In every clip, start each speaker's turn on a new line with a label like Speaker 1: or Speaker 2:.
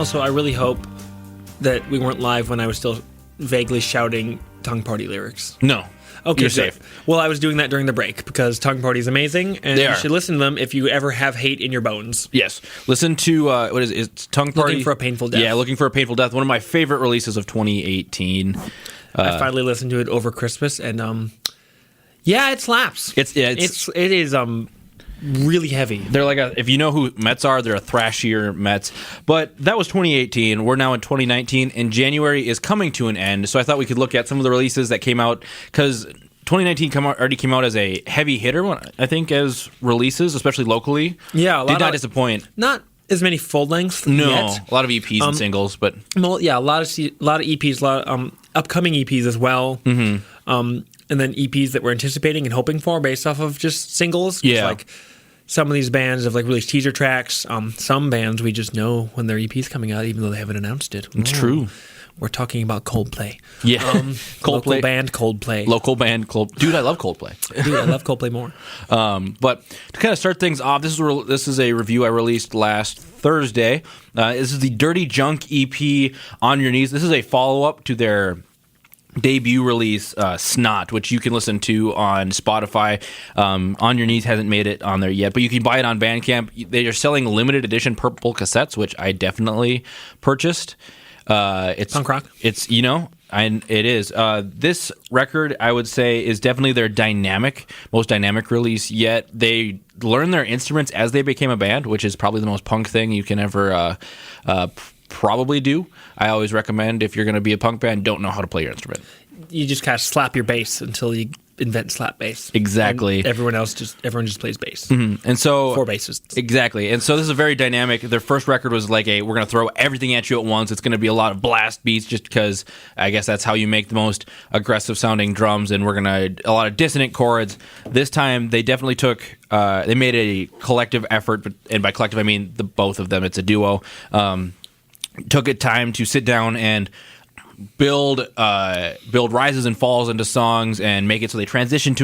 Speaker 1: Also, I really hope that we weren't live when I was still vaguely shouting Tongue Party lyrics.
Speaker 2: No.
Speaker 1: Okay,
Speaker 2: You're
Speaker 1: good.
Speaker 2: safe.
Speaker 1: Well, I was doing that during the break because Tongue Party is amazing, and
Speaker 2: They
Speaker 1: you
Speaker 2: are.
Speaker 1: should listen to them if you ever have hate in your bones.
Speaker 2: Yes. Listen to, what is it? It's Tongue Party.
Speaker 1: Looking for a Painful Death.
Speaker 2: Yeah, Looking for a Painful Death. One of my favorite releases of 2018.
Speaker 1: I finally listened to it over Christmas, and yeah, it slaps.
Speaker 2: It
Speaker 1: is really heavy.
Speaker 2: They're like if you know who Mets are, they're a thrashier Mets. But that was 2018. We're now in 2019, and January is coming to an end. So I thought we could look at some of the releases that came out, because 2019 already came out as a heavy hitter, I think, as releases, especially locally.
Speaker 1: Yeah,
Speaker 2: did not disappoint.
Speaker 1: Not as many full lengths.
Speaker 2: No,
Speaker 1: yet.
Speaker 2: a lot of EPs and singles, but
Speaker 1: Well, yeah, a lot of EPs, a lot of upcoming EPs as well. Mm-hmm. And then EPs that we're anticipating and hoping for based off of just singles.
Speaker 2: Yeah.
Speaker 1: Like some of these bands have like released teaser tracks. Some bands we just know when their EP's coming out, even though they haven't announced it.
Speaker 2: it's true.
Speaker 1: We're talking about Coldplay.
Speaker 2: Yeah,
Speaker 1: Coldplay. Local band Coldplay.
Speaker 2: Local band Coldplay. Dude, I love Coldplay.
Speaker 1: Dude, I love Coldplay more.
Speaker 2: But to kind of start things off, this is a review I released last Thursday. This is the Dirty Junk EP, On Your Knees. This is a follow-up to their debut release, Snot, which you can listen to on Spotify. On Your Knees hasn't made it on there yet, but you can buy it on Bandcamp. They are selling limited edition purple cassettes, which I definitely purchased. It's
Speaker 1: punk rock.
Speaker 2: It's, it is. This record, I would say, is definitely their most dynamic release yet. They learned their instruments as they became a band, which is probably the most punk thing you can ever probably do. I always recommend, if you're going to be a punk band, don't know how to play your instrument.
Speaker 1: You just kind of slap your bass until you invent slap bass.
Speaker 2: Exactly.
Speaker 1: And everyone just plays bass.
Speaker 2: Mm-hmm. And so
Speaker 1: 4 bassists.
Speaker 2: Exactly. And so this is a very dynamic. Their first record was like we're going to throw everything at you at once. It's going to be a lot of blast beats, just because I guess that's how you make the most aggressive sounding drums, and we're going to a lot of dissonant chords. This time they definitely they made a collective effort, and by collective I mean the both of them. It's a duo. Took it time to sit down and build rises and falls into songs and make it so they transition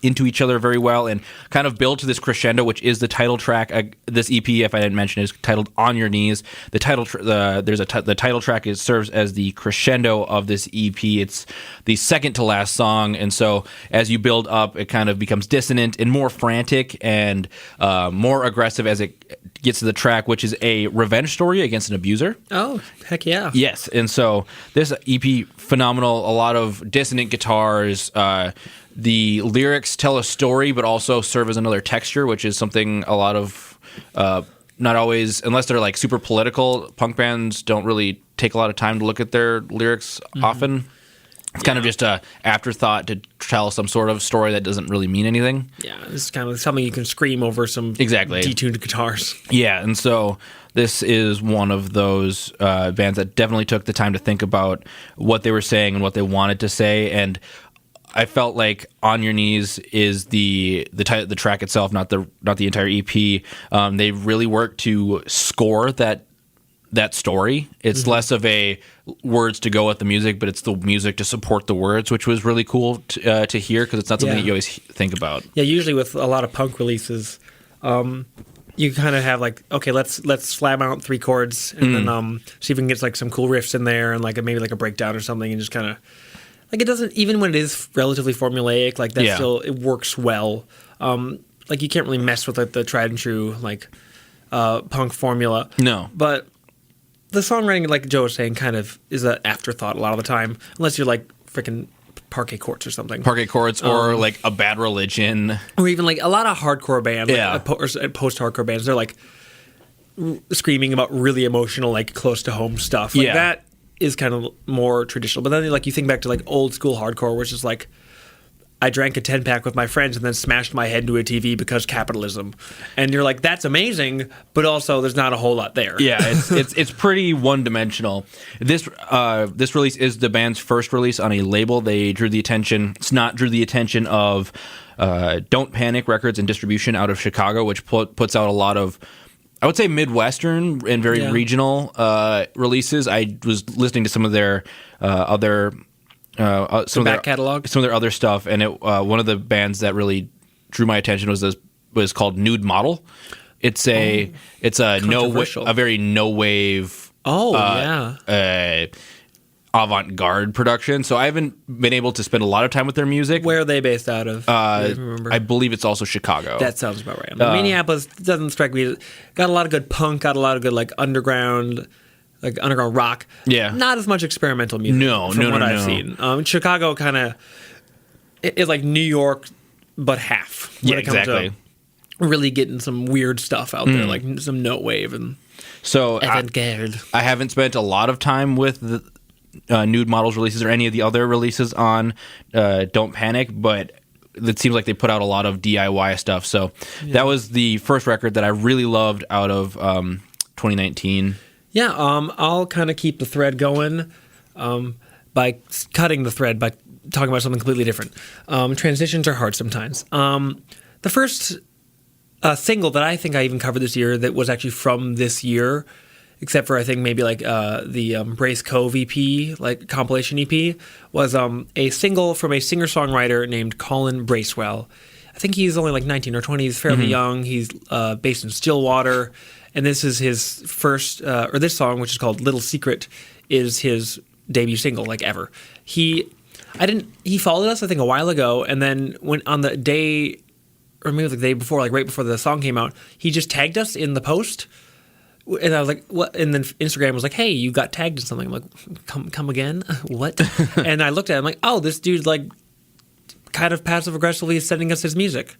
Speaker 2: into each other very well, and kind of build to this crescendo, which is the title track. This EP, if I didn't mention, is titled On Your Knees. The title the title track serves as the crescendo of this EP. It's the second to last song, and so as you build up, it kind of becomes dissonant and more frantic and more aggressive as it gets to the track, which is a revenge story against an abuser.
Speaker 1: Oh, heck yeah.
Speaker 2: Yes, and so this EP, phenomenal. A lot of dissonant guitars. The lyrics tell a story, but also serve as another texture, which is something a lot of, not always, unless they're like super political, punk bands don't really take a lot of time to look at their lyrics often. It's kind of just a afterthought to tell some sort of story that doesn't really mean anything.
Speaker 1: Yeah, this is kind of something you can scream over some detuned guitars.
Speaker 2: Yeah, and so this is one of those bands that definitely took the time to think about what they were saying and what they wanted to say. And I felt like On Your Knees is the track itself, not the entire EP. They really worked to score that story. It's less of a words to go with the music, but it's the music to support the words, which was really cool to hear, because it's not something that you always think about. Yeah,
Speaker 1: usually with a lot of punk releases, you kind of have like, okay, let's slam out 3 chords and then see if we can get like some cool riffs in there and like maybe like a breakdown or something, and just kind of like, it doesn't, even when it is relatively formulaic, like that still, it works well. Like you can't really mess with like the tried and true like punk formula.
Speaker 2: No,
Speaker 1: but the songwriting, like Joe was saying, kind of is an afterthought a lot of the time, unless you're like freaking Parquet Courts or something.
Speaker 2: Parquet Courts or like a Bad Religion.
Speaker 1: Or even like a lot of hardcore bands,
Speaker 2: like,
Speaker 1: or post-hardcore bands, they're like screaming about really emotional, like close to home stuff. Like that is kind of more traditional. But then like you think back to like old school hardcore, which is like, I drank a 10-pack with my friends and then smashed my head into a TV because capitalism. And you're like, that's amazing, but also there's not a whole lot there.
Speaker 2: Yeah, it's pretty one-dimensional. This release is the band's first release on a label. They drew the attention of Don't Panic Records and Distribution out of Chicago, which puts out a lot of, I would say, Midwestern and very regional releases. I was listening to some of their other... some
Speaker 1: back catalog,
Speaker 2: some of their other stuff, and one of the bands that really drew my attention was called Nude Model. It's a very no wave
Speaker 1: Oh, yeah.
Speaker 2: Avant-garde production. So I haven't been able to spend a lot of time with their music.
Speaker 1: Where are they based out of? Do you remember?
Speaker 2: I believe it's also Chicago.
Speaker 1: That sounds about right. Minneapolis doesn't strike me. Got a lot of good punk, got a lot of good like underground rock.
Speaker 2: Yeah.
Speaker 1: Not as much experimental music. From what I've seen. Chicago kind of is like New York, but half.
Speaker 2: Yeah, exactly.
Speaker 1: To really getting some weird stuff out there, like some note wave and avant-garde.
Speaker 2: I haven't spent a lot of time with the Nude Models releases or any of the other releases on Don't Panic, but it seems like they put out a lot of DIY stuff. So that was the first record that I really loved out of 2019.
Speaker 1: Yeah, I'll kind of keep the thread going by cutting the thread by talking about something completely different. Transitions are hard sometimes. The first single that I think I even covered this year that was actually from this year, except for I think maybe like the Brace Cove EP, like compilation EP, was a single from a singer-songwriter named Colin Bracewell. I think he's only like 19 or 20. He's fairly young. He's based in Stillwater. And this is his first, or this song, which is called Little Secret, is his debut single, like ever. He followed us, I think, a while ago, and then when on the day, or maybe the day before, like right before the song came out, he just tagged us in the post. And I was like, what? And then Instagram was like, hey, you got tagged in something. I'm like, come again? What? And I looked at it, I'm like, oh, this dude's like kind of passive aggressively sending us his music.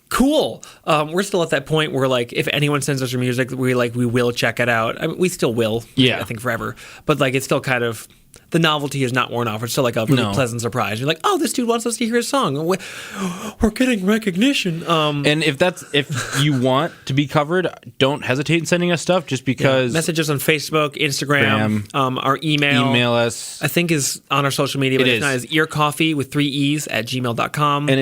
Speaker 1: Cool. We're still at that point where like if anyone sends us your music, we will check it out. I mean, we still will.
Speaker 2: Yeah.
Speaker 1: I think forever. But like it's still kind of the novelty is not worn off. It's still like a really pleasant surprise. You're like, oh, this dude wants us to hear his song. We're getting recognition.
Speaker 2: And if you want to be covered, don't hesitate in sending us stuff. Just because
Speaker 1: message us on Facebook, Instagram, our email
Speaker 2: us.
Speaker 1: I think is on our social media. But it's earcoffee with 3 E's at gmail.com.
Speaker 2: And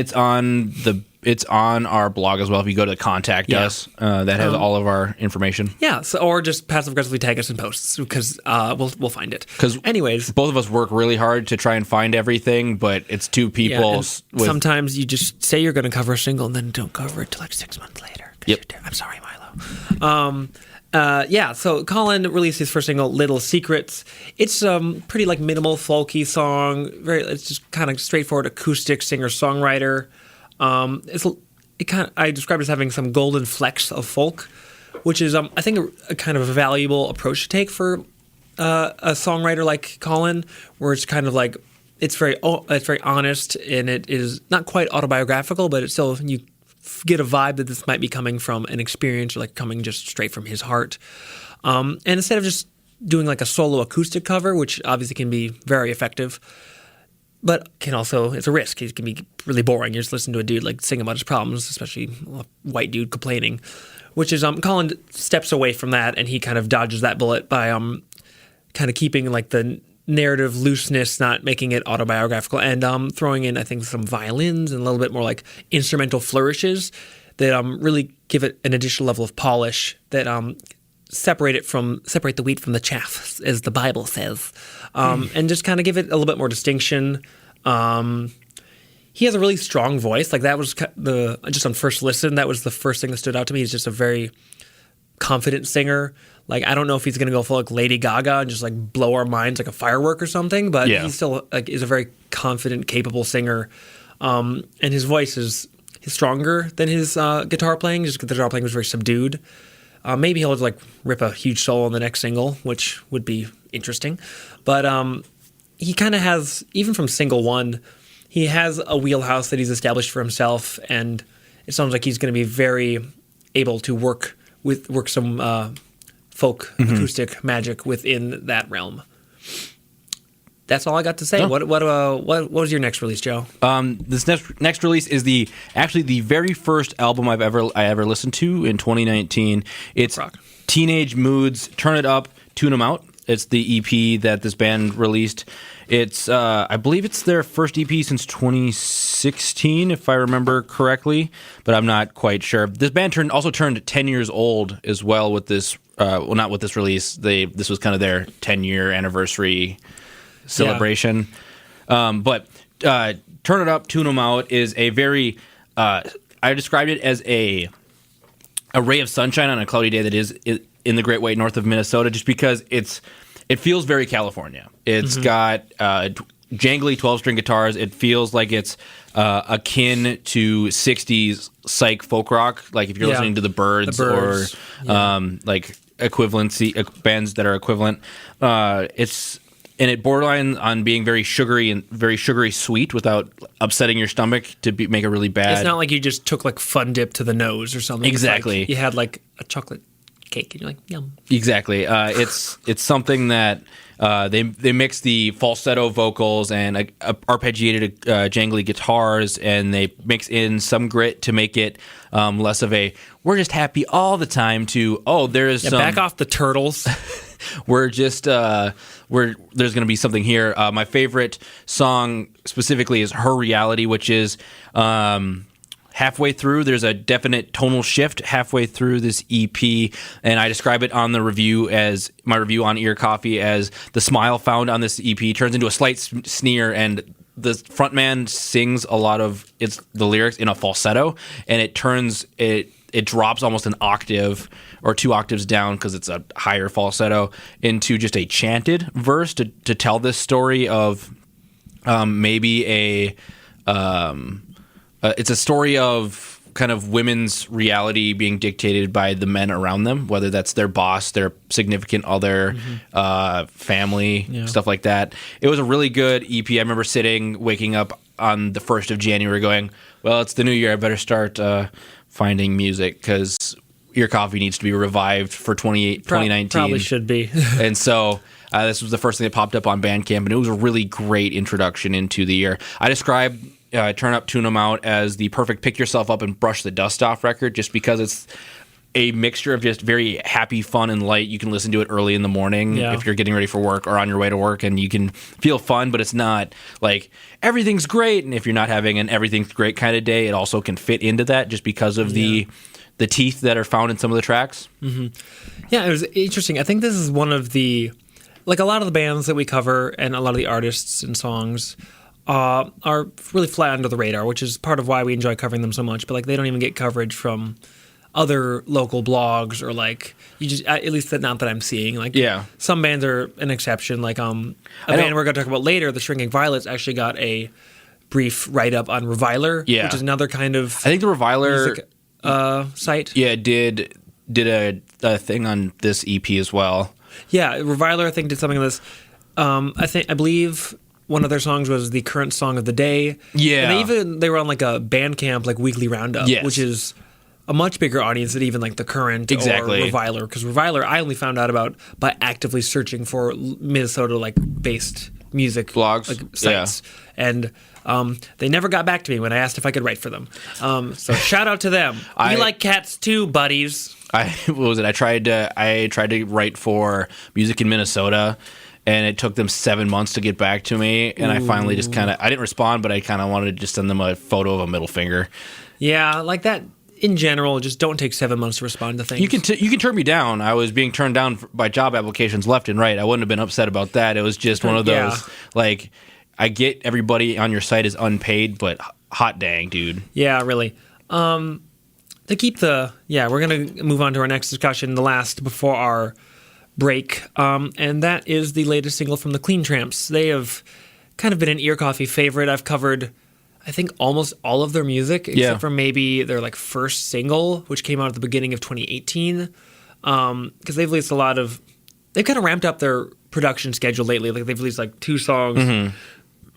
Speaker 2: it's on our blog as well. If you go to contact us, that has all of our information.
Speaker 1: Yeah, or just passive aggressively tag us in posts because we'll find it.
Speaker 2: Because anyways, both of us work really hard to try and find everything, but it's two people.
Speaker 1: Sometimes you just say you're going to cover a single and then don't cover it till like 6 months later.
Speaker 2: Yep.
Speaker 1: I'm sorry, Milo. So Colin released his first single, Little Secrets. It's pretty like minimal folky song. It's just kind of straightforward acoustic singer-songwriter. I described it as having some golden flecks of folk, which is I think a kind of a valuable approach to take for a songwriter like Colin, where it's kind of like it's very honest and it is not quite autobiographical, but it's still you get a vibe that this might be coming from an experience or like coming just straight from his heart. And instead of just doing like a solo acoustic cover, which obviously can be very effective, but it's a risk. It can be really boring. You just listen to a dude like sing about his problems, especially a white dude complaining, which is Colin steps away from that and he kind of dodges that bullet by kind of keeping like the narrative looseness, not making it autobiographical, and throwing in I think some violins and a little bit more like instrumental flourishes that really give it an additional level of polish that separate the wheat from the chaff, as the Bible says, and just kind of give it a little bit more distinction. He has a really strong voice. Like that was just on first listen, that was the first thing that stood out to me. He's just a very confident singer. Like I don't know if he's gonna go full like Lady Gaga and just like blow our minds like a firework or something, but he still like is a very confident, capable singer. And his voice is stronger than his guitar playing. Just the guitar playing was very subdued. Maybe he'll like rip a huge solo on the next single, which would be interesting. But he kind of has, even from single one, he has a wheelhouse that he's established for himself, and it sounds like he's going to be very able to work some folk acoustic magic within that realm. That's all I got to say. Oh. What was your next release, Joe?
Speaker 2: This next release is the very first album I ever listened to in 2019. It's Teenage Moods, Turn It Up, Tune 'Em Out. It's the EP that this band released. It's I believe it's their first EP since 2016, if I remember correctly, but I'm not quite sure. This band also turned 10 years old as well with this. Not with this release. This was kind of their 10-year anniversary celebration. But Turn It Up, Tune 'Em Out is a very I described it as a ray of sunshine on a cloudy day that in the Great White North of Minnesota, just because it feels very California. It's got jangly 12-string guitars. It feels like it's akin to 60s psych folk rock, like if you're listening to the Byrds or like equivalency bands that are equivalent. And it borderline on being very sugary sweet without upsetting your stomach to make it really bad. It's
Speaker 1: not like you just took like Fun Dip to the nose or something.
Speaker 2: Exactly.
Speaker 1: Like you had like a chocolate cake and you're like, yum.
Speaker 2: Exactly. It's something that they mix the falsetto vocals and arpeggiated jangly guitars, and they mix in some grit to make it less of a we're just happy all the time to there's some
Speaker 1: back off the turtles.
Speaker 2: We're just there's going to be something here. My favorite song specifically is Her Reality, which is halfway through. There's a definite tonal shift halfway through this EP, and I describe it on the review as my review on Ear Coffee as the smile found on this EP turns into a slight sneer, and the frontman sings a lot of the lyrics in a falsetto, and it drops almost an octave or 2 octaves down because it's a higher falsetto into just a chanted verse to tell this story of maybe it's a story of kind of women's reality being dictated by the men around them, whether that's their boss, their significant other, family, stuff like that. It was a really good EP. I remember waking up on the 1st of January going, well, it's the new year. I better start finding music because Ear Coffee needs to be revived for 2019.
Speaker 1: Probably should be.
Speaker 2: And so this was the first thing that popped up on Bandcamp, and it was a really great introduction into the year. I describe Turn Up, Tune 'Em Out as the perfect pick yourself up and brush the dust off record, just because it's a mixture of just very happy, fun, and light. You can listen to it early in the morning if you're getting ready for work or on your way to work, and you can feel fun, but it's not like everything's great. And if you're not having an everything's great kind of day, it also can fit into that just because of the teeth that are found in some of the tracks.
Speaker 1: Yeah, it was interesting. I think this is one of the, like a lot of the bands that we cover and a lot of the artists and songs are really fly under the radar, which is part of why we enjoy covering them so much. But like they don't even get coverage from other local blogs or like at least not that I'm seeing. Like some bands are an exception. Like a band we're going to talk about later, the Shrinking Violets, actually got a brief write up on Reviler, which is another kind of
Speaker 2: I think the Reviler
Speaker 1: music, site.
Speaker 2: Yeah, did a thing on this EP as well.
Speaker 1: Yeah, Reviler I think did something on this. I believe one of their songs was the current song of the day. Yeah, and they were on like a Bandcamp like weekly roundup, which is a much bigger audience than even like the current or Reviler. Because Reviler I only found out about by actively searching for Minnesota like based music
Speaker 2: blogs,
Speaker 1: like, sites, and they never got back to me when I asked if I could write for them. So shout out to them. We like cats too, buddies.
Speaker 2: What was it? I tried to write for Music in Minnesota, and it took them 7 months to get back to me. And I finally just I didn't respond, but I kind of wanted to just send them a photo of a middle finger.
Speaker 1: Yeah, like that. In general, just don't take 7 months to respond to things.
Speaker 2: You can turn me down. I was being turned down by job applications left and right. I wouldn't have been upset about that. It was just one of those like, I get everybody on your site is unpaid, but hot dang, dude.
Speaker 1: Yeah, really. We're going to move on to our next discussion, the last before our break, and that is the latest single from the Clean Tramps. They have kind of been an Ear Coffee favorite. I've covered, I think, almost all of their music, except for maybe their like first single, which came out at the beginning of 2018, because they've released they've kind of ramped up their production schedule lately. Like they've released like 2 songs,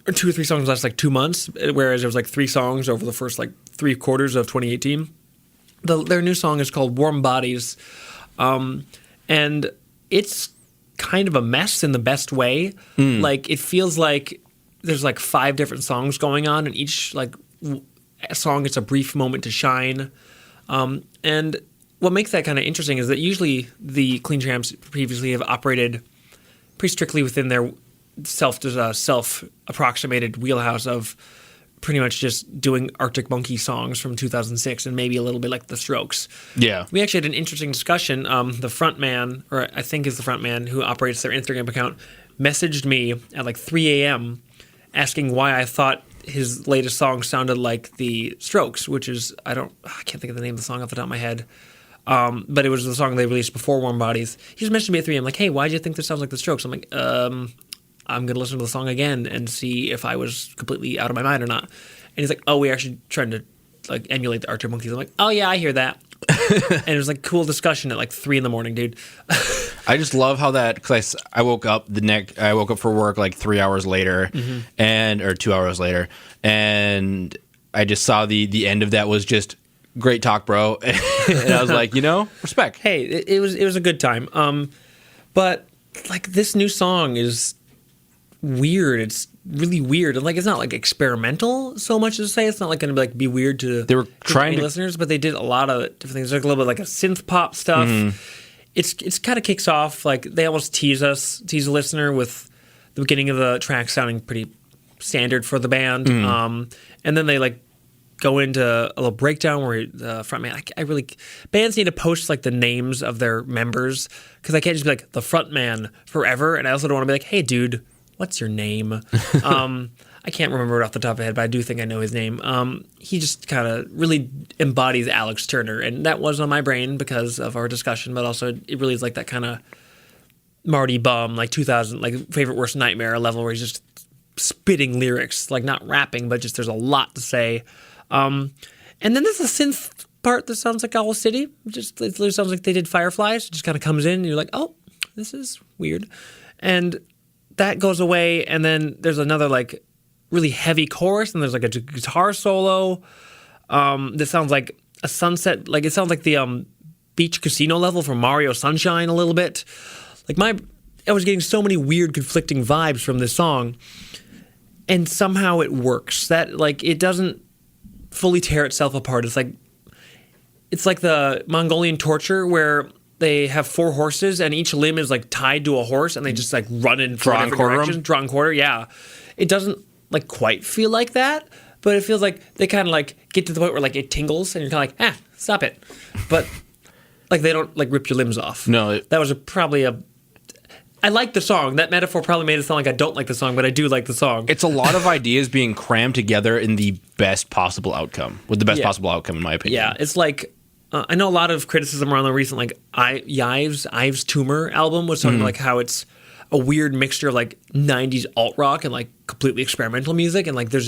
Speaker 1: or 2 or 3 songs in the last like 2 months, whereas there was like 3 songs over the first like 3 quarters of 2018. Their new song is called Warm Bodies, and it's kind of a mess in the best way. Like it feels like there's like 5 different songs going on, and each like song gets a brief moment to shine. And what makes that kind of interesting is that usually the Clean Tramps previously have operated pretty strictly within their self-approximated wheelhouse of pretty much just doing Arctic Monkey songs from 2006 and maybe a little bit like The Strokes. Yeah. We actually had an interesting discussion. The frontman, or I think is the frontman who operates their Instagram account, messaged me at like 3 a.m. asking why I thought his latest song sounded like The Strokes, which is, I can't think of the name of the song off the top of my head. But it was the song they released before Warm Bodies. He just mentioned me at 3 a.m. like, hey, why do you think this sounds like The Strokes? I'm like, I'm going to listen to the song again and see if I was completely out of my mind or not. And he's like, oh, we actually trying to like emulate the Arctic Monkeys. I'm like, oh yeah, I hear that. And it was like cool discussion at like 3 a.m, dude.
Speaker 2: I just love how that, because I woke up for work like 3 hours later, or 2 hours later, and I just saw the end of that was just great talk, bro. And I was like, respect.
Speaker 1: Hey, it was a good time. But like this new song is weird. It's really weird, and like it's not like experimental so much as to say. It's not like going to like be weird to
Speaker 2: they were trying to
Speaker 1: listeners, but they did a lot of different things. There's like a little bit like a synth pop stuff. It's kind of kicks off like they almost tease the listener with the beginning of the track sounding pretty standard for the band, and then they like go into a little breakdown where the frontman. Bands need to post like the names of their members, because I can't just be like the frontman forever, and I also don't want to be like, hey, dude, what's your name? I can't remember it off the top of my head, but I do think I know his name. He just kind of really embodies Alex Turner, and that was on my brain because of our discussion, but also it really is like that kind of Marty Bum, like 2000, like Favorite Worst Nightmare level where he's just spitting lyrics, like not rapping, but just there's a lot to say. And then there's a synth part that sounds like Owl City. It literally sounds like they did Fireflies. It just kind of comes in, and you're like, oh, this is weird. And that goes away, and then there's another like really heavy chorus, and there's like a guitar solo that sounds like a sunset. Like it sounds like the beach casino level from Mario Sunshine a little bit. Like I was getting so many weird conflicting vibes from this song, and somehow it works. That like it doesn't fully tear itself apart. It's like the Mongolian torture where they have 4 horses and each limb is like tied to a horse and they just like run in four different directions. Draw and quarter, yeah. It doesn't like quite feel like that, but it feels like they kind of like get to the point where like it tingles and you're kind of like, stop it. But like they don't like rip your limbs off.
Speaker 2: No.
Speaker 1: That was I like the song. That metaphor probably made it sound like I don't like the song, but I do like the song.
Speaker 2: It's a lot of ideas being crammed together in the best possible outcome, with the best possible outcome in my opinion.
Speaker 1: Yeah, it's like, I know a lot of criticism around the recent, like, Yves Tumor album was talking about, like, how it's a weird mixture of, like, 90s alt-rock and, like, completely experimental music, and, like, and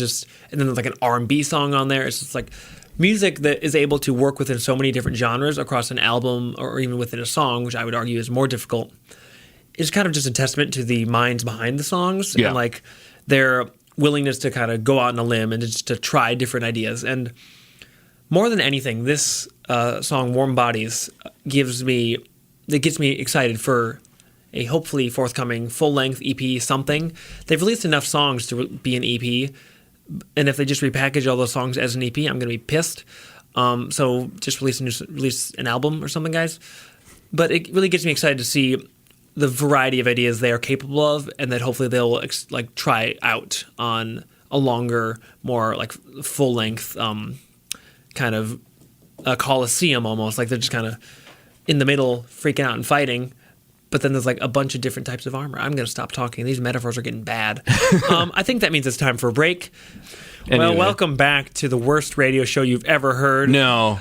Speaker 1: then there's, like, an R&B song on there. It's just, like, music that is able to work within so many different genres across an album or even within a song, which I would argue is more difficult, is kind of just a testament to the minds behind the songs and, like, their willingness to kind of go out on a limb and just to try different ideas. And more than anything, this song "Warm Bodies" gets me excited for a hopefully forthcoming full-length EP. Something they've released enough songs to be an EP, and if they just repackage all those songs as an EP, I'm going to be pissed. So just release an album or something, guys. But it really gets me excited to see the variety of ideas they are capable of, and that hopefully they'll like try out on a longer, more like full-length kind of a coliseum almost. Like they're just kind of in the middle freaking out and fighting, but then there's like a bunch of different types of armor. I'm going to stop talking. These metaphors are getting bad. I think that means it's time for a break. Anyway. Well, welcome back to the worst radio show you've ever heard.
Speaker 2: No.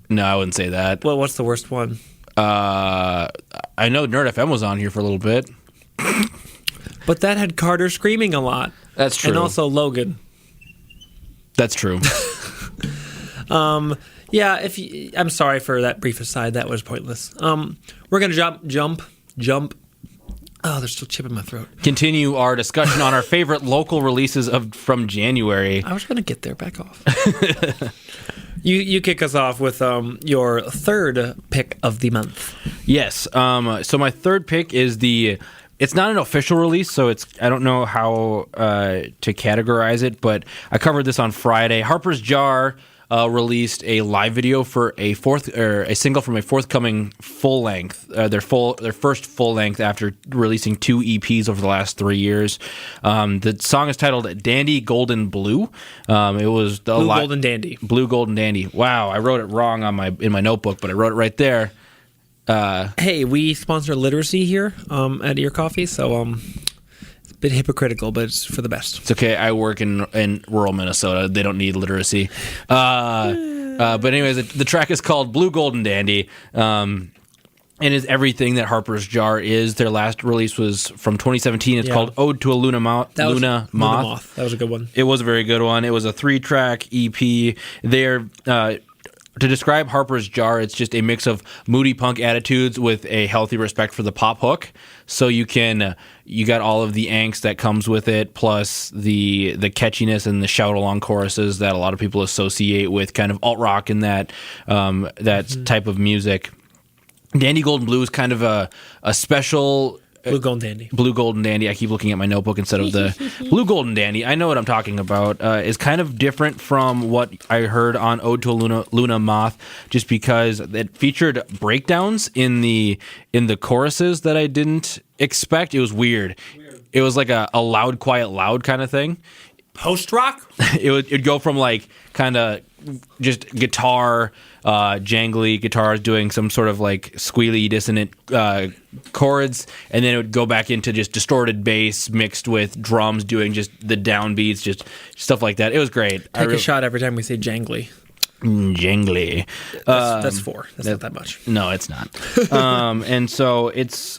Speaker 2: No, I wouldn't say that.
Speaker 1: Well, what's the worst one?
Speaker 2: I know Nerd FM was on here for a little bit.
Speaker 1: But that had Carter screaming a lot.
Speaker 2: That's true.
Speaker 1: And also Logan.
Speaker 2: That's true.
Speaker 1: Yeah, I'm sorry for that brief aside. That was pointless. We're going to jump. Oh, there's still chip in my throat.
Speaker 2: Continue our discussion on our favorite local releases from January.
Speaker 1: I was going to get there. Back off. You kick us off with your third pick of the month.
Speaker 2: Yes. So my third pick is it's not an official release, so I don't know how to categorize it, but I covered this on Friday. Harper's Jar released a live video for a single from a forthcoming full length, their first full length after releasing 2 EPs over the last 3 years. The song is titled "Dandy Golden Blue." It was the
Speaker 1: Blue Golden Dandy.
Speaker 2: Blue Golden Dandy. Wow, I wrote it wrong in my notebook, but I wrote it right there.
Speaker 1: Hey, we sponsor literacy here at Ear Coffee, so it's a bit hypocritical, but it's for the best.
Speaker 2: It's okay. I work in rural Minnesota. They don't need literacy. But anyways, the track is called Blue Golden Dandy. And is everything that Harper's Jar is. Their last release was from 2017. It's called Ode to a Luna Moth.
Speaker 1: Luna Moth. That was a good one.
Speaker 2: It was a very good one. It was a 3-track EP. They're to describe Harper's Jar, it's just a mix of moody punk attitudes with a healthy respect for the pop hook. So you got all of the angst that comes with it, plus the catchiness and the shout along choruses that a lot of people associate with kind of alt rock and that type of music. Dandy Golden Blue is kind of a special...
Speaker 1: Blue Golden Dandy.
Speaker 2: Blue Golden Dandy. I keep looking at my notebook instead of the Blue Golden Dandy. I know what I'm talking about. Is kind of different from what I heard on Ode to a Luna Moth, just because it featured breakdowns in the choruses that I didn't expect. It was weird. It was like a loud, quiet, loud kind of thing.
Speaker 1: Post-rock?
Speaker 2: It'd go from like kind of just guitar, jangly guitars doing some sort of like squealy, dissonant chords, and then it would go back into just distorted bass mixed with drums doing just the downbeats, just stuff like that. It was great.
Speaker 1: Take a shot every time we say jangly.
Speaker 2: Jangly.
Speaker 1: That's 4. That's not that much.
Speaker 2: No, it's not. And so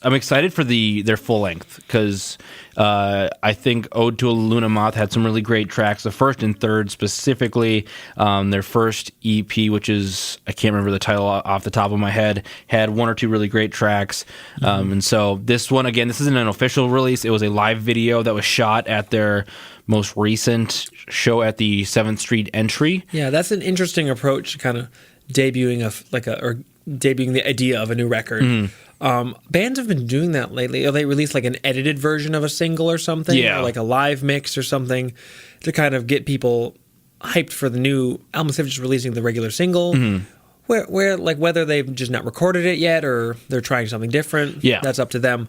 Speaker 2: I'm excited for their full length because I think Ode to a Luna Moth had some really great tracks. The first and third specifically, their first EP, which is, I can't remember the title off the top of my head, had 1 or 2 really great tracks. And so this one, again, this isn't an official release. It was a live video that was shot at their most recent show at the 7th Street Entry.
Speaker 1: Yeah, that's an interesting approach to kind of debuting debuting the idea of a new record. Bands have been doing that lately. Or they release like an edited version of a single or something, or like a live mix or something to kind of get people hyped for the new album instead of just releasing the regular single. Where like whether they've just not recorded it yet or they're trying something different, that's up to them.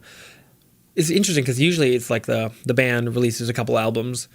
Speaker 1: It's interesting because usually it's like the band releases a couple albums,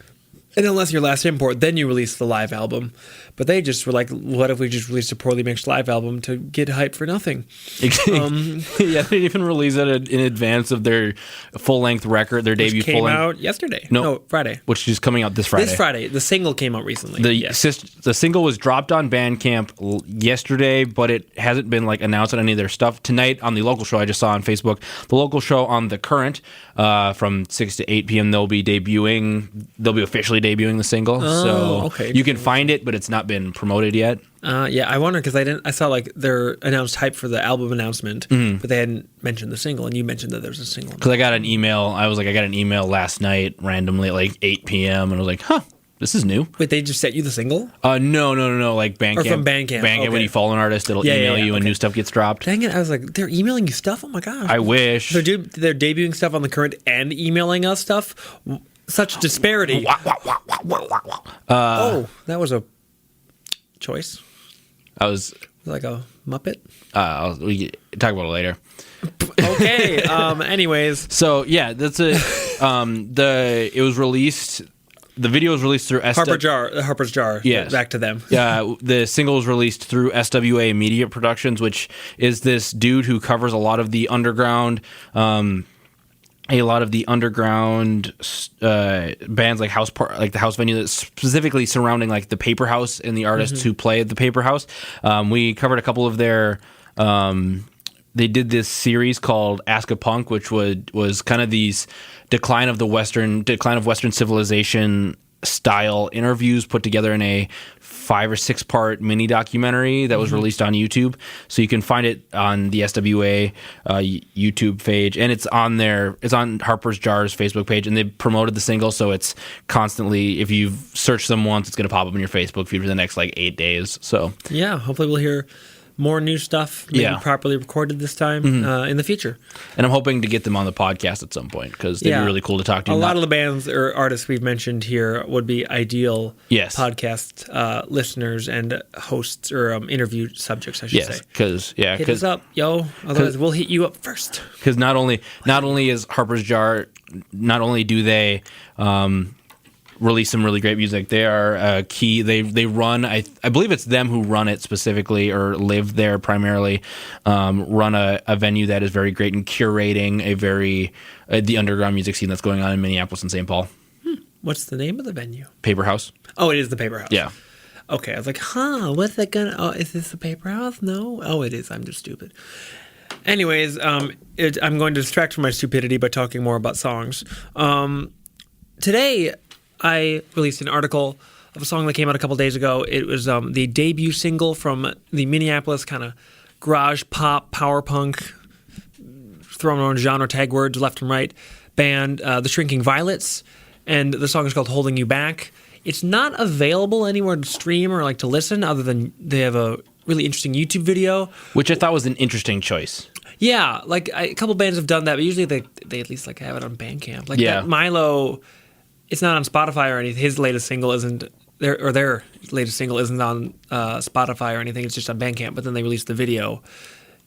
Speaker 1: and unless you're Last Import, then you release the live album. But they just were like, what if we just released a poorly mixed live album to get hyped for nothing?
Speaker 2: They didn't even release it in advance of their full-length record, their debut full-length.
Speaker 1: Came out yesterday. No, Friday.
Speaker 2: Which is coming out this Friday.
Speaker 1: This Friday. The single came out recently.
Speaker 2: The single was dropped on Bandcamp yesterday, but it hasn't been like announced on any of their stuff. Tonight on the local show I just saw on Facebook, the local show on The Current, from 6 to 8 p.m. they'll be officially debuting the single. You can find it, but it's not been promoted yet.
Speaker 1: I wonder because I saw like their announced hype for the album announcement, but they hadn't mentioned the single, and you mentioned that there was a single.
Speaker 2: Because I got an email. I got an email last night randomly at like 8 p.m. and I was like, this is new.
Speaker 1: Wait, they just sent you the single?
Speaker 2: No. Like Bandcamp.
Speaker 1: Or from Bandcamp.
Speaker 2: Bandcamp, when you follow an artist, it'll email you when new stuff gets dropped.
Speaker 1: Dang it, I was like, they're emailing you stuff? Oh my gosh.
Speaker 2: I wish.
Speaker 1: They're debuting stuff on The Current and emailing us stuff? Such disparity. That was a choice. Like a Muppet?
Speaker 2: We can talk about it later.
Speaker 1: Okay. Anyways.
Speaker 2: So, yeah, that's it. It was released... The video was released through
Speaker 1: Harper's Jar.
Speaker 2: Yes.
Speaker 1: Back to them.
Speaker 2: The single was released through SWA Media Productions, which is this dude who covers a lot of the underground... bands like like the house venue that's specifically surrounding like the Paper House and the artists who play at the Paper House. We covered a couple of their. They did this series called Ask a Punk, which was kind of these decline of Western civilization style interviews put together in a 5 or 6 part mini documentary that was released on YouTube. So you can find it on the SWA YouTube page, and it's on Harper's Jar's Facebook page, and they promoted the single, so it's constantly, if you search them once, it's going to pop up in your Facebook feed for the next like 8 days. So
Speaker 1: yeah, hopefully we'll hear more new stuff, maybe properly recorded this time in the future.
Speaker 2: And I'm hoping to get them on the podcast at some point because they'd be really cool to talk to.
Speaker 1: A lot of the bands or artists we've mentioned here would be ideal podcast listeners and hosts or interview subjects, I should say.
Speaker 2: Hit
Speaker 1: us up, yo. Otherwise, we'll hit you up first.
Speaker 2: Because not only is Harper's Jar, not only do they release some really great music. They are key. They run. I believe it's them who run it specifically or live there primarily. Run a venue that is very great in curating the underground music scene that's going on in Minneapolis and St. Paul.
Speaker 1: What's the name of the venue?
Speaker 2: Paper House.
Speaker 1: Oh, it is the Paper House.
Speaker 2: Yeah.
Speaker 1: Okay, I was like, huh, what's that gonna? Oh, is this a paper house? No. Oh, it is. I'm just stupid. Anyways, I'm going to distract from my stupidity by talking more about songs. Today, I released an article of a song that came out a couple days ago. It was the debut single from the Minneapolis kind of garage pop, power punk, throwing around genre tag words left and right, band, The Shrinking Violets, and the song is called Holding You Back. It's not available anywhere to stream or like to listen other than they have a really interesting YouTube video.
Speaker 2: Which I thought was an interesting choice.
Speaker 1: Yeah, like a couple bands have done that, but usually they at least like have it on Bandcamp. Like
Speaker 2: Yeah.
Speaker 1: that Milo, it's not on Spotify or anything. His latest single isn't their latest single isn't on Spotify or anything. It's just on Bandcamp. But then they released the video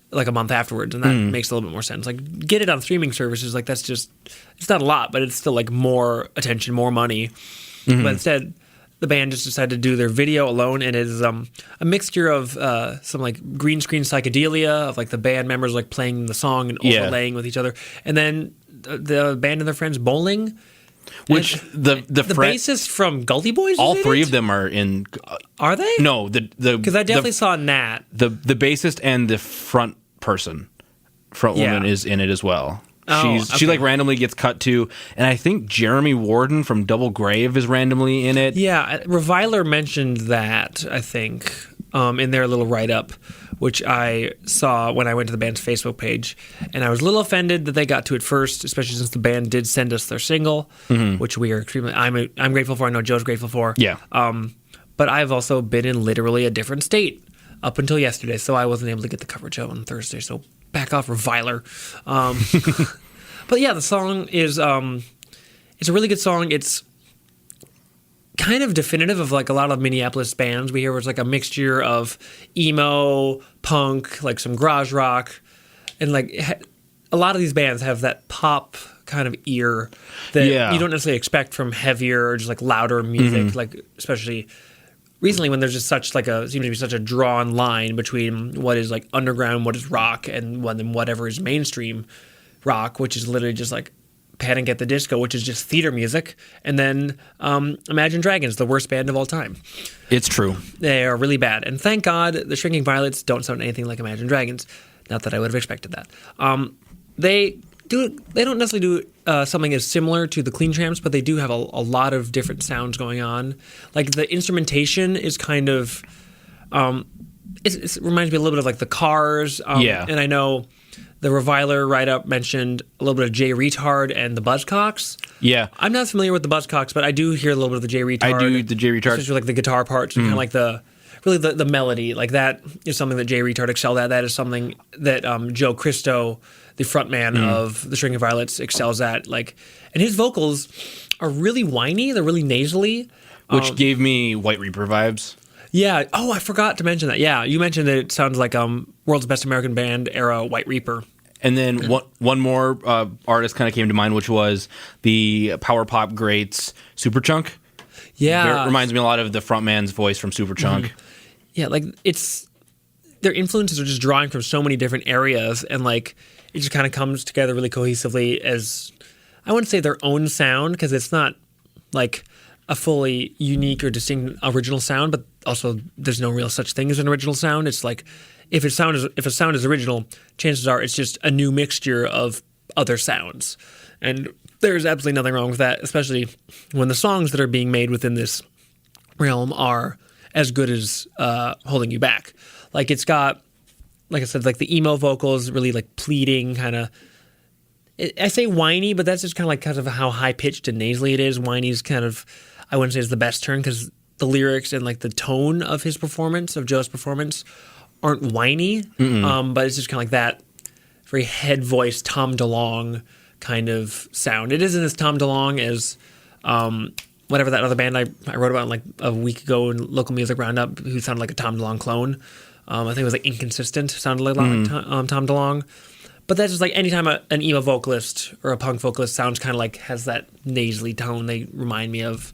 Speaker 1: like a month afterwards, and that makes a little bit more sense. Like get it on streaming services. Like that's just it's not a lot, but it's still like more attention, more money. But instead, the band just decided to do their video alone, and it is a mixture of some like green screen psychedelia of like the band members like playing the song and overlaying with each other, and then the band and their friends bowling.
Speaker 2: Which the
Speaker 1: bassist from Gully Boys.
Speaker 2: All three of them are in.
Speaker 1: Are they?
Speaker 2: No, the
Speaker 1: because I definitely saw Nat.
Speaker 2: The bassist and the front woman is in it as well. She like randomly gets cut to, and I think Jeremy Warden from Double Grave is randomly in it.
Speaker 1: Yeah, Reviler mentioned that, I think, in their little write-up, which I saw when I went to the band's Facebook page, and I was a little offended that they got to it first, especially since the band did send us their single, which we are extremely. I'm grateful for. I know Joe's grateful for.
Speaker 2: Yeah.
Speaker 1: But I've also been in literally a different state up until yesterday, so I wasn't able to get the coverage out on Thursday. So back off, Reviler. But yeah, the song is it's a really good song. It's kind of definitive of like a lot of Minneapolis bands we hear, where it's like a mixture of emo, punk, like some garage rock, and like a lot of these bands have that pop kind of ear that you don't necessarily expect from heavier or just like louder music, like especially recently when there's just such like seems to be such a drawn line between what is like underground, what is rock, and whatever is mainstream rock, which is literally just like Panic at the Disco, which is just theater music, and then Imagine Dragons, the worst band of all time.
Speaker 2: It's true.
Speaker 1: They are really bad, and thank God the Shrinking Violets don't sound anything like Imagine Dragons. Not that I would have expected that. They don't necessarily do something as similar to the Clean Tramps, but they do have a lot of different sounds going on. Like the instrumentation is kind of it reminds me a little bit of like the Cars. And I know the Reviler write-up mentioned a little bit of Jay Retard and the Buzzcocks. Yeah. I'm not familiar with the Buzzcocks, but I do hear a little bit of the Jay Retard.
Speaker 2: I do the Jay Retard.
Speaker 1: Especially like the guitar parts and kind of like the melody. Like that is something that Jay Retard excelled at. That is something that Joe Christo, the frontman of the Shrinking Violets, excels at. Like, and his vocals are really whiny. They're really nasally.
Speaker 2: Which gave me White Reaper vibes.
Speaker 1: Yeah. Oh, I forgot to mention that. Yeah, you mentioned that it sounds like World's Best American Band era White Reaper.
Speaker 2: And then one more artist kind of came to mind, which was the power pop greats Superchunk.
Speaker 1: Yeah.
Speaker 2: It reminds me a lot of the frontman's voice from Superchunk.
Speaker 1: Yeah, like their influences are just drawing from so many different areas, and like it just kind of comes together really cohesively as, I wouldn't say their own sound, because it's not like a fully unique or distinct original sound, but also there's no real such thing as an original sound. It's like if a sound is original, chances are it's just a new mixture of other sounds. And there's absolutely nothing wrong with that, especially when the songs that are being made within this realm are as good as Holding You Back. Like it's got, like I said, like the emo vocals, really like pleading kind of. I say whiny, but that's just kind of like because of how high pitched and nasally it is. Whiny's kind of, I wouldn't say is the best term, because the lyrics and like the tone of his performance, of Joe's performance, aren't whiny. But it's just kind of like that very head voice Tom DeLonge kind of sound. It isn't as Tom DeLonge as whatever that other band I wrote about like a week ago in Local Music Roundup, who sounded like a Tom DeLonge clone. I think it was like Inconsistent, sounded like Tom DeLonge. But that's just like anytime an emo vocalist or a punk vocalist sounds kind of like has that nasally tone, they remind me of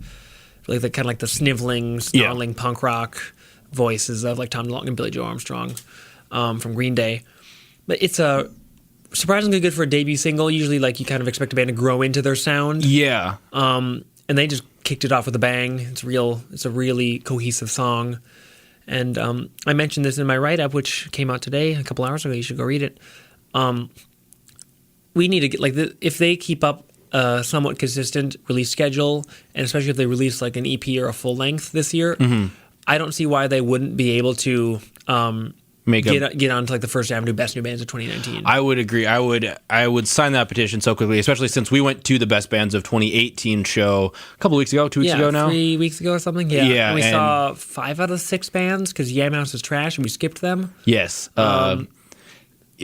Speaker 1: like the kind of like the sniveling, snarling punk rock voices of like Tom DeLonge and Billy Joe Armstrong from Green Day. But it's a surprisingly good for a debut single. Usually like you kind of expect a band to grow into their sound.
Speaker 2: Yeah.
Speaker 1: And they just kicked it off with a bang. It's a really cohesive song. And I mentioned this in my write-up, which came out today, a couple hours ago. You should go read it. We need to get if they keep up a somewhat consistent release schedule, and especially if they release like an EP or a full length this year, I don't see why they wouldn't be able to get onto like the First Avenue Best New Bands of 2019.
Speaker 2: I would agree. I would sign that petition so quickly, especially since we went to the Best Bands of 2018 show a couple weeks ago, 2 weeks ago now.
Speaker 1: 3 weeks ago or something. Yeah. And we saw 5 out of 6 bands because Yam House is trash and we skipped them.
Speaker 2: Yes. We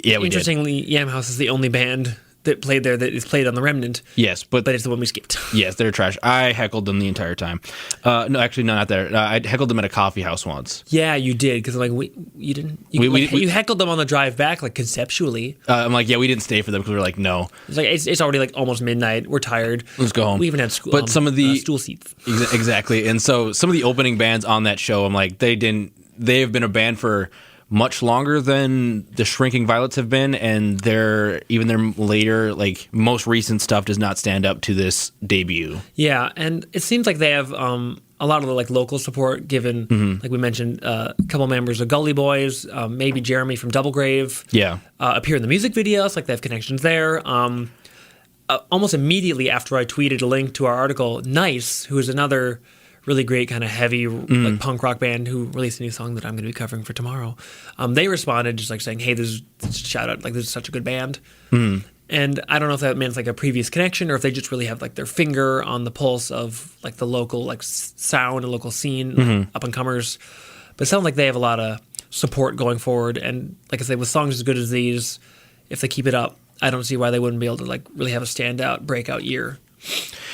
Speaker 1: Interestingly, Yam House is the only band that played there that is played on the Remnant.
Speaker 2: Yes, but
Speaker 1: it's the one we skipped.
Speaker 2: Yes, they're trash. I heckled them the entire time. No, actually, no, not there. I heckled them at a coffee house once.
Speaker 1: Yeah, you did, because I'm like, you didn't. You heckled them on the drive back, like conceptually.
Speaker 2: I'm like, yeah, we didn't stay for them because we were like, no.
Speaker 1: It's like it's already like almost midnight. We're tired.
Speaker 2: Let's go home.
Speaker 1: We even had school.
Speaker 2: But some of the
Speaker 1: stool seats.
Speaker 2: Exactly, and so some of the opening bands on that show, I'm like, they have been a band for much longer than the Shrinking Violets have been, and their later, like most recent stuff does not stand up to this debut.
Speaker 1: Yeah, and it seems like they have a lot of the like local support given, like we mentioned, a couple members of Gully Boys, maybe Jeremy from Double Grave.
Speaker 2: Yeah,
Speaker 1: appear in the music videos, like they have connections there. Almost immediately after I tweeted a link to our article, Nice, who is another really great kind of heavy like punk rock band who released a new song that I'm going to be covering for tomorrow. They responded just like saying, "Hey, this is shout out, like this is such a good band." And I don't know if that means like a previous connection or if they just really have like their finger on the pulse of like the local like sound and local scene, like, up and comers. But it sounds like they have a lot of support going forward. And like I say, with songs as good as these, if they keep it up, I don't see why they wouldn't be able to like really have a standout breakout year.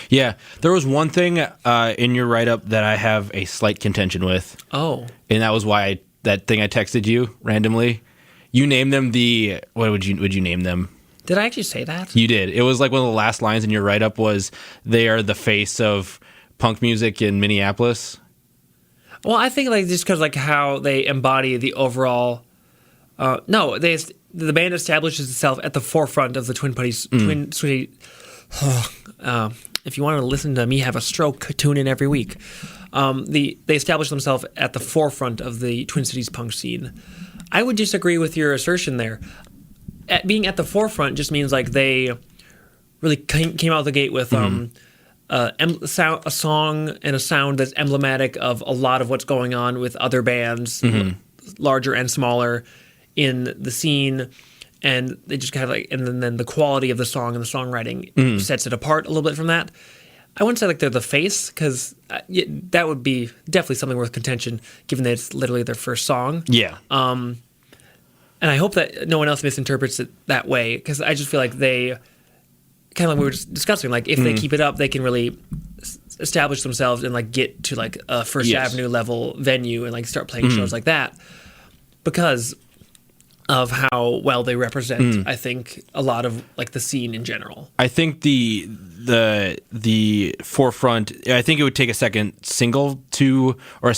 Speaker 2: Yeah, there was one thing in your write-up that I have a slight contention with.
Speaker 1: Oh.
Speaker 2: And that was why that thing I texted you randomly. You named them what would you name them?
Speaker 1: Did I actually say that?
Speaker 2: You did. It was like one of the last lines in your write-up was, they are the face of punk music in Minneapolis.
Speaker 1: Well, I think like just because like how they embody the overall... the band establishes itself at the forefront of the Twin City... if you want to listen to me have a stroke, tune in every week. They establish themselves at the forefront of the Twin Cities punk scene. I would disagree with your assertion there. Being at the forefront just means like they really came out of the gate with a song and a sound that's emblematic of a lot of what's going on with other bands, larger and smaller, in the scene. And they just kind of like, and then the quality of the song and the songwriting sets it apart a little bit from that. I wouldn't say like they're the face, because that would be definitely something worth contention, given that it's literally their first song.
Speaker 2: Yeah.
Speaker 1: And I hope that no one else misinterprets it that way, because I just feel like they, kind of like we were just discussing, like if they keep it up, they can really establish themselves and like get to like a First Avenue level venue and like start playing shows like that, because of how well they represent, I think, a lot of like the scene in general.
Speaker 2: I think the forefront, I think it would take a second single or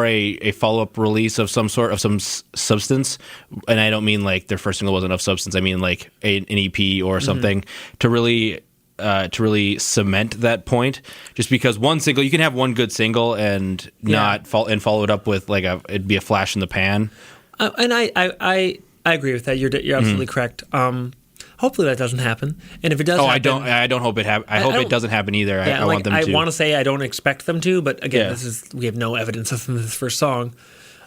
Speaker 2: a follow-up release of some sort of some substance. And I don't mean like their first single wasn't of substance. I mean like an EP or something to really cement that point. Just because one single, you can have one good single and not follow it up with like it'd be a flash in the pan.
Speaker 1: And I agree with that. You're absolutely correct. Hopefully that doesn't happen. And if it does,
Speaker 2: I don't hope it happens. I hope it doesn't happen either. I want them to.
Speaker 1: I want to say I don't expect them to, but again, we have no evidence of this first song.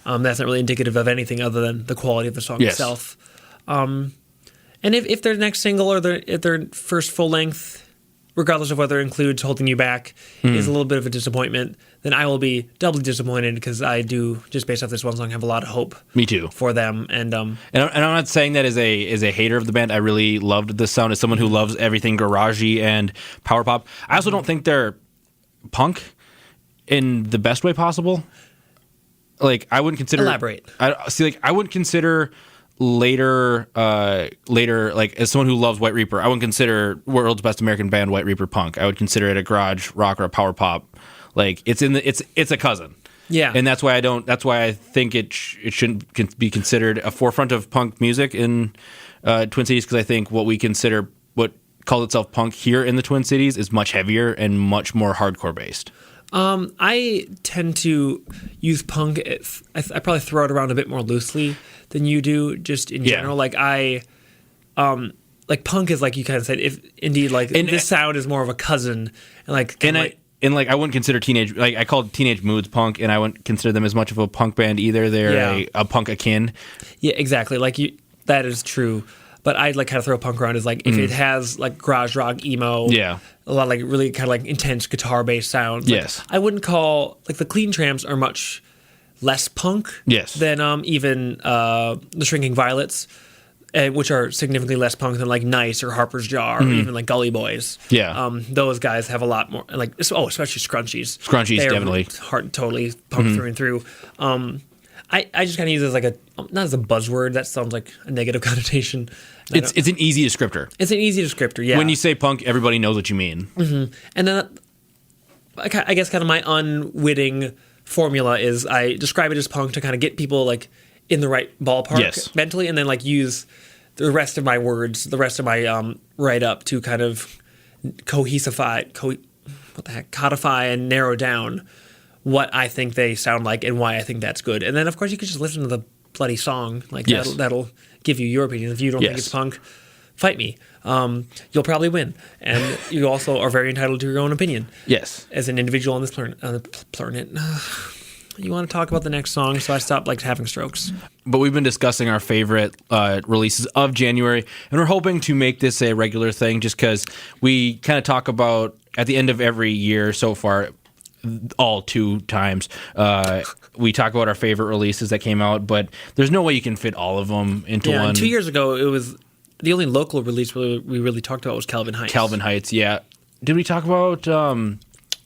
Speaker 1: That's not really indicative of anything other than the quality of the song itself. And if their next single or if their first full length, regardless of whether it includes Holding You Back, is a little bit of a disappointment, then I will be doubly disappointed, because I do, just based off this one song, have a lot of hope.
Speaker 2: Me too.
Speaker 1: For them. And I'm
Speaker 2: not saying that as a hater of the band. I really loved this sound. As someone who loves everything garagey and power pop, I also don't think they're punk in the best way possible. Like, I wouldn't consider...
Speaker 1: Elaborate.
Speaker 2: I wouldn't consider... Later, like as someone who loves White Reaper, I wouldn't consider world's best American band White Reaper punk. I would consider it a garage rock or a power pop. Like it's a cousin.
Speaker 1: Yeah,
Speaker 2: and that's why I think it shouldn't be considered a forefront of punk music in Twin Cities, because I think what calls itself punk here in the Twin Cities is much heavier and much more hardcore based.
Speaker 1: I tend to use punk. I probably throw it around a bit more loosely than you do, just in general. Like like punk is like you kind of said. If indeed, like this sound is more of a cousin, and
Speaker 2: I wouldn't consider I called Teenage Moods punk, and I wouldn't consider them as much of a punk band either. They're a punk akin. Yeah,
Speaker 1: exactly. That is true. But I'd like kind of throw punk around as like if it has like garage rock, emo, a lot of like really kind of like intense guitar based sounds. Like,
Speaker 2: yes,
Speaker 1: I wouldn't call like the Clean Tramps are much less punk.
Speaker 2: Yes.
Speaker 1: Than even the Shrinking Violets, which are significantly less punk than like Nice or Harper's Jar or even like Gully Boys.
Speaker 2: Yeah.
Speaker 1: Those guys have a lot more like especially Scrunchies.
Speaker 2: Scrunchies definitely
Speaker 1: totally punk through and through. I just kind of use it as like not as a buzzword. That sounds like a negative connotation.
Speaker 2: It's an easy descriptor.
Speaker 1: It's an easy descriptor, yeah.
Speaker 2: When you say punk, everybody knows what you mean.
Speaker 1: Mm-hmm. And then I guess kind of my unwitting formula is I describe it as punk to kind of get people like in the right ballpark mentally, and then like use the rest of my words, the rest of my write up to kind of codify and narrow down what I think they sound like and why I think that's good. And then, of course, you could just listen to the bloody song. Like, that'll give you your opinion. If you don't think it's punk, fight me. You'll probably win. And you also are very entitled to your own opinion.
Speaker 2: Yes.
Speaker 1: As an individual on this planet. You want to talk about the next song, so I stopped like having strokes.
Speaker 2: But we've been discussing our favorite releases of January, and we're hoping to make this a regular thing just because we kind of talk about, at the end of every year so far, all 2 times, we talk about our favorite releases that came out, but there's no way you can fit all of them into one.
Speaker 1: 2 years ago, it was the only local release we really talked about was Calvin Heights.
Speaker 2: Calvin Heights, yeah. Did we talk about...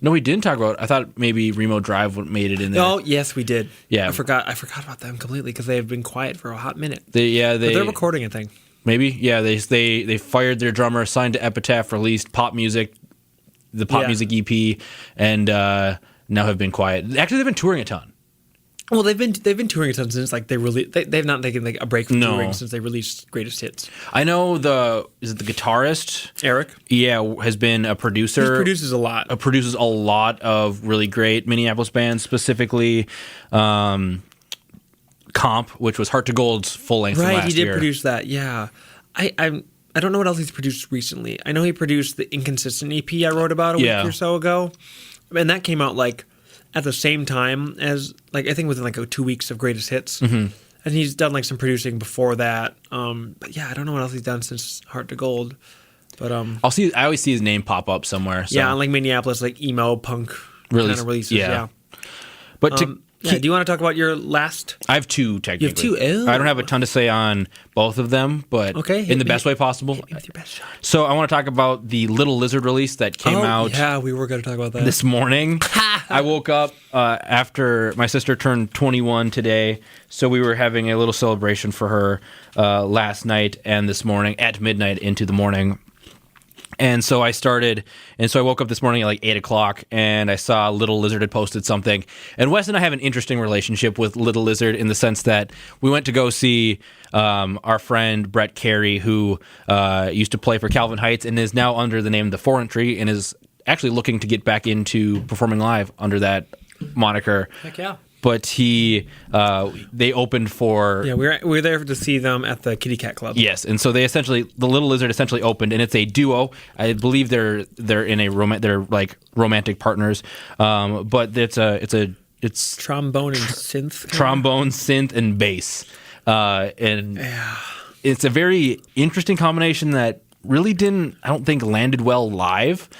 Speaker 2: No, we didn't talk about... I thought maybe Remo Drive made it in there.
Speaker 1: Oh, yes, we did.
Speaker 2: Yeah.
Speaker 1: I forgot about them completely because they have been quiet for a hot minute.
Speaker 2: But
Speaker 1: they're recording a thing.
Speaker 2: Maybe, yeah. They fired their drummer, signed to Epitaph, released pop music, the pop music EP, and now have been quiet. Actually, they've been touring a ton.
Speaker 1: Well, they've been touring a ton since like they've not taken like a break from touring since they released Greatest Hits.
Speaker 2: I know the guitarist
Speaker 1: Eric?
Speaker 2: Yeah, has been a producer.
Speaker 1: He produces a lot.
Speaker 2: Produces a lot of really great Minneapolis bands, specifically Comp, which was Heart to Gold's full length from last year.
Speaker 1: Right, he did produce that. Yeah, I don't know what else he's produced recently. I know he produced the Inconsistent EP I wrote about a week or so ago, and that came out like at the same time as like I think within like 2 weeks of Greatest Hits. Mm-hmm. And he's done like some producing before that. But yeah, I don't know what else he's done since Heart to Gold. But I
Speaker 2: always see his name pop up somewhere. So.
Speaker 1: Yeah, on like Minneapolis, like emo punk kind of releases. Yeah.
Speaker 2: But
Speaker 1: do you want to talk about your last?
Speaker 2: I have 2 technically.
Speaker 1: You have 2? Oh.
Speaker 2: I don't have a ton to say on both of them, but in the best way possible.
Speaker 1: Hit me with your best shot.
Speaker 2: So I want to talk about the Little Lizard release that came out.
Speaker 1: Yeah, we were going to talk about that
Speaker 2: this morning. I woke up after my sister turned 21 today, so we were having a little celebration for her last night and this morning at midnight into the morning. And so I woke up this morning at like 8 o'clock, and I saw Little Lizard had posted something. And Wes and I have an interesting relationship with Little Lizard in the sense that we went to go see our friend Brett Carey, who used to play for Calvin Heights and is now under the name The Forentry and is actually looking to get back into performing live under that moniker.
Speaker 1: Heck yeah.
Speaker 2: But they opened for...
Speaker 1: Yeah, we were there to see them at the Kitty Cat Club.
Speaker 2: Yes, and so the Little Lizard essentially opened, and it's a duo. I believe they're in a they're like romantic partners, but it's
Speaker 1: trombone and synth.
Speaker 2: Trombone, synth, and bass, and it's a very interesting combination that really didn't, I don't think, landed well live.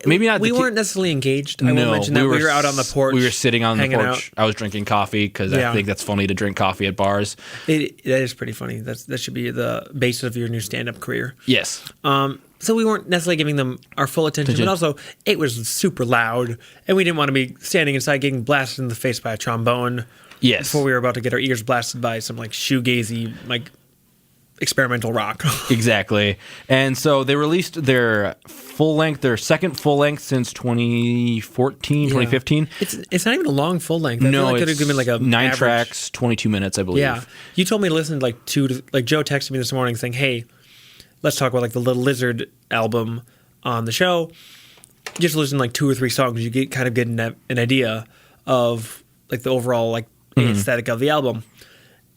Speaker 2: Maybe not.
Speaker 1: We weren't necessarily engaged. I will mention that we were out on the porch.
Speaker 2: We were sitting on the porch.
Speaker 1: Out.
Speaker 2: I was drinking coffee because I think that's funny to drink coffee at bars.
Speaker 1: That is pretty funny. That should be the basis of your new stand-up career.
Speaker 2: Yes.
Speaker 1: So we weren't necessarily giving them our full attention, but also it was super loud, and we didn't want to be standing inside getting blasted in the face by a trombone.
Speaker 2: Yes.
Speaker 1: Before we were about to get our ears blasted by some like shoegazy like experimental rock.
Speaker 2: Exactly. And so they released their second full length since 2014, 2015.
Speaker 1: It's not even a long full length. I feel like it could have been like a
Speaker 2: 9
Speaker 1: average.
Speaker 2: Tracks, 22 minutes, I believe.
Speaker 1: Yeah. You told me to listen to like Joe texted me this morning saying, "Hey, let's talk about like the Little Lizard album on the show. Just listen to like 2 or 3 songs, you get an idea of like the overall like aesthetic of the album.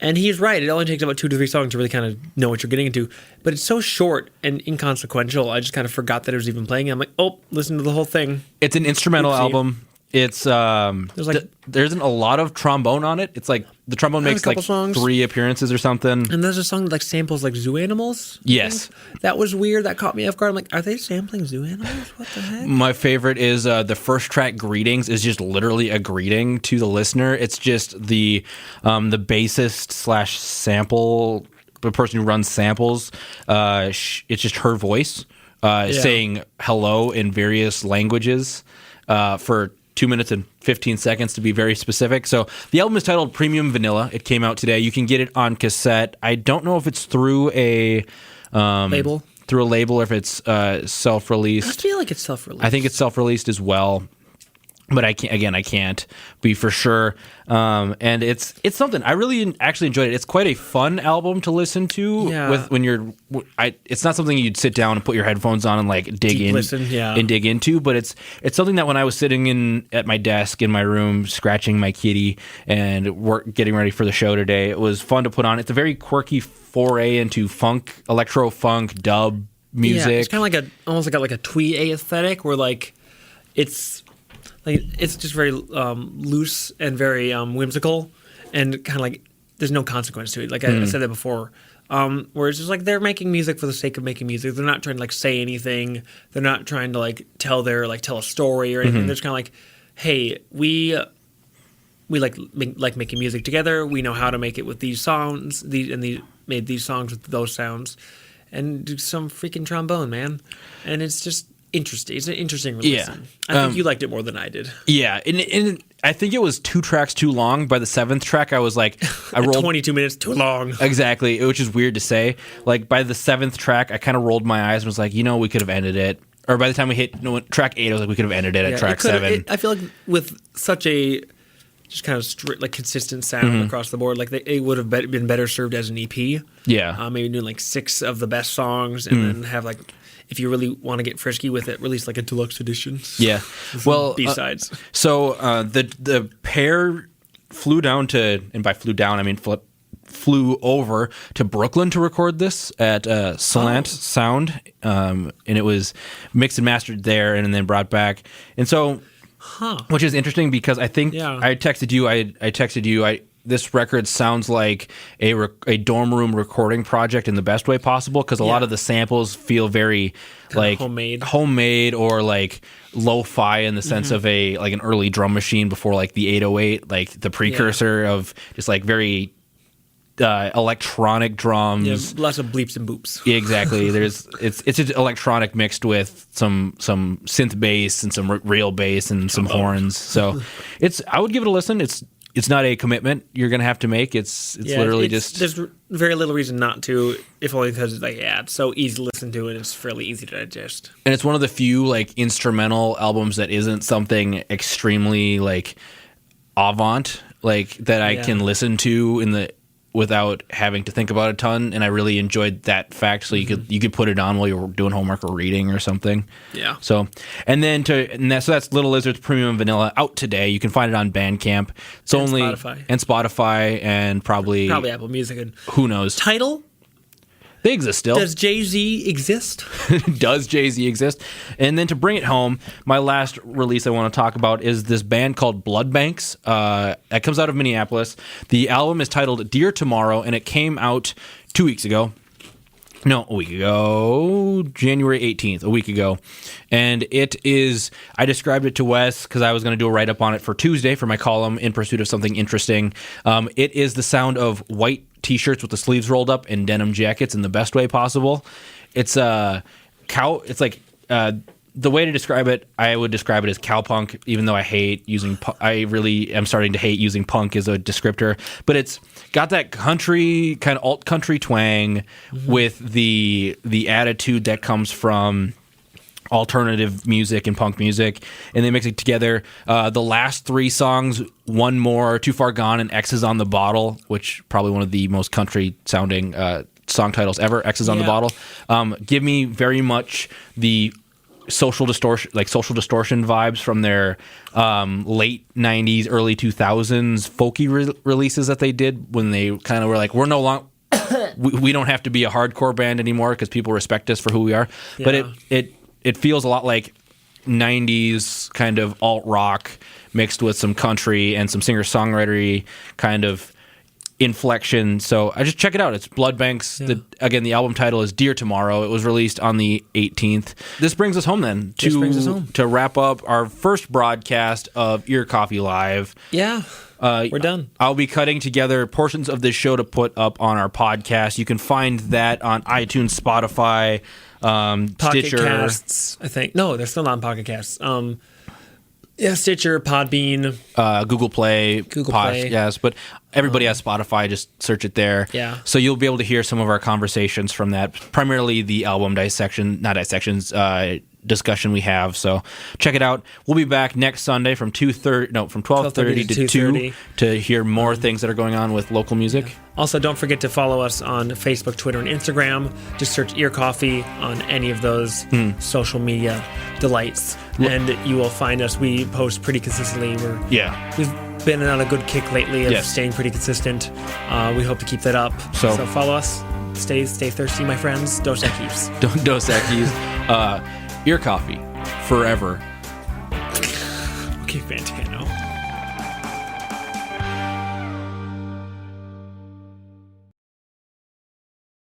Speaker 1: And he's right. It only takes about 2 to 3 songs to really kind of know what you're getting into. But it's so short and inconsequential. I just kind of forgot that it was even playing. I'm like, oh, listen to the whole thing.
Speaker 2: It's an instrumental album. It's there isn't a lot of trombone on it. It's like the trombone makes like songs. 3 appearances or something.
Speaker 1: And there's a song that like samples like zoo animals.
Speaker 2: Yes.
Speaker 1: That was weird. That caught me off guard. I'm like, are they sampling zoo animals? What the heck?
Speaker 2: My favorite is the first track, Greetings, is just literally a greeting to the listener. It's just the bassist / sample, the person who runs samples. It's just her voice saying hello in various languages for 2 minutes and 15 seconds to be very specific. So the album is titled Premium Vanilla. It came out today. You can get it on cassette. I don't know if it's through a
Speaker 1: label.
Speaker 2: Through a label, or if it's self-released.
Speaker 1: I feel like it's self-released.
Speaker 2: I think it's self-released as well. But I can't be for sure. And it's something I really actually enjoyed it. It's quite a fun album to listen to.
Speaker 1: Yeah.
Speaker 2: It's not something you'd sit down and put your headphones on and like dig into. But it's something that when I was sitting at my desk in my room, scratching my kitty and getting ready for the show today, it was fun to put on. It's a very quirky foray into funk, electro funk, dub music.
Speaker 1: Yeah, it's kind of like almost like a twee aesthetic, where like it's. Like it's just very loose and very whimsical, and kind of like there's no consequence to it. Like I said that before, where it's just like they're making music for the sake of making music. They're not trying to like say anything. They're not trying to like tell a story or anything. They're just kind of like, hey, we like making music together. We know how to make it with these sounds. These made these songs with those sounds, and do some freaking trombone, man. And it's just. Interesting. It's an interesting listen. I think you liked it more than I did.
Speaker 2: Yeah, and I think it was 2 tracks too long. By the 7th track, I was like, I rolled
Speaker 1: 22 minutes too long.
Speaker 2: Exactly, which is weird to say. Like by the 7th track, I kind of rolled my eyes and was like, we could have ended it. Or by the time we hit track 8, I was like, we could have ended it at track 7.
Speaker 1: I feel like with such a just kind of strict, like consistent sound across the board, like it would have been better served as an EP.
Speaker 2: Yeah,
Speaker 1: maybe doing like 6 of the best songs, and then have like. If you really want to get frisky with it, release like a deluxe edition.
Speaker 2: Yeah, well,
Speaker 1: B-sides.
Speaker 2: So the pair flew down and by flew down I mean flew over to Brooklyn to record this at Slant Sound, and it was mixed and mastered there, and then brought back. And so, which is interesting because I think I texted you. I texted you. This record sounds like a dorm room recording project in the best way possible, because a lot of the samples feel very like homemade or like lo-fi in the sense of an early drum machine before like the 808, like the precursor of just like very electronic drums.
Speaker 1: Yeah, lots of bleeps and boops.
Speaker 2: Yeah, exactly. It's just electronic mixed with some synth bass and some real bass and some horns. So I would give it a listen. It's not a commitment you're going to have to make. It's literally just...
Speaker 1: There's very little reason not to, if only because it's like, it's so easy to listen to and it's fairly easy to digest.
Speaker 2: And it's one of the few like instrumental albums that isn't something extremely like avant, like that I can listen to without having to think about a ton, and I really enjoyed that fact. So you could put it on while you're doing homework or reading or something. Yeah. So that's Little Lizard's Premium Vanilla, out today. You can find it on Bandcamp. It's only Spotify and probably
Speaker 1: Apple Music, and
Speaker 2: who knows.
Speaker 1: Tidal.
Speaker 2: They exist still.
Speaker 1: Does Jay-Z exist?
Speaker 2: Does Jay-Z exist? And then to bring it home, my last release I want to talk about is this band called Blood Banks. That comes out of Minneapolis. The album is titled Dear Tomorrow, and it came out 2 weeks ago. No, a week ago. January 18th, a week ago. And it is, I described it to Wes because I was going to do a write-up on it for Tuesday for my column, In Pursuit of Something Interesting. It is the sound of white T-shirts with the sleeves rolled up and denim jackets in the best way possible. It's it's like the way to describe it, I would describe it as cowpunk, even though I hate using I really am starting to hate using punk as a descriptor, but it's got that country kind of alt country twang with the attitude that comes from alternative music and punk music, and they mix it together. The last 3 songs, One More, Too Far Gone, and X's on the Bottle, which probably one of the most country sounding song titles ever. X's on the bottle. Give me very much the social distortion vibes from their late 90s, early 2000s folky releases that they did when they kind of were like, we're no longer... we don't have to be a hardcore band anymore because people respect us for who we are. Yeah. But it feels a lot like 90s kind of alt rock mixed with some country and some singer-songwritery kind of inflection. So I just check it out. It's Blood Banks.
Speaker 1: Yeah.
Speaker 2: Again, the album title is Dear Tomorrow. It was released on the 18th. This brings us home then to wrap up our first broadcast of Ear Coffee Live.
Speaker 1: Yeah. We're done.
Speaker 2: I'll be cutting together portions of this show to put up on our podcast. You can find that on iTunes, Spotify,
Speaker 1: Pocket
Speaker 2: Stitcher.
Speaker 1: Casts, I think. No, they're still not on Pocket Casts. Stitcher, Podbean.
Speaker 2: Google Play. Yes, but everybody has Spotify. Just search it there.
Speaker 1: Yeah.
Speaker 2: So you'll be able to hear some of our conversations from that, primarily the album discussion we have. So check it out. We'll be back next Sunday from 12:30 to 2 to hear more things that are going on with local music.
Speaker 1: Yeah. Also, don't forget to follow us on Facebook, Twitter, and Instagram. Just search Ear Coffee on any of those social media delights, and you will find us. We post pretty consistently. We've been on a good kick lately of staying pretty consistent. We hope to keep that up. So follow us. Stay thirsty, my friends. Dos Equis.
Speaker 2: Dos Equis. Ear Coffee forever.
Speaker 1: Okay, Fantano.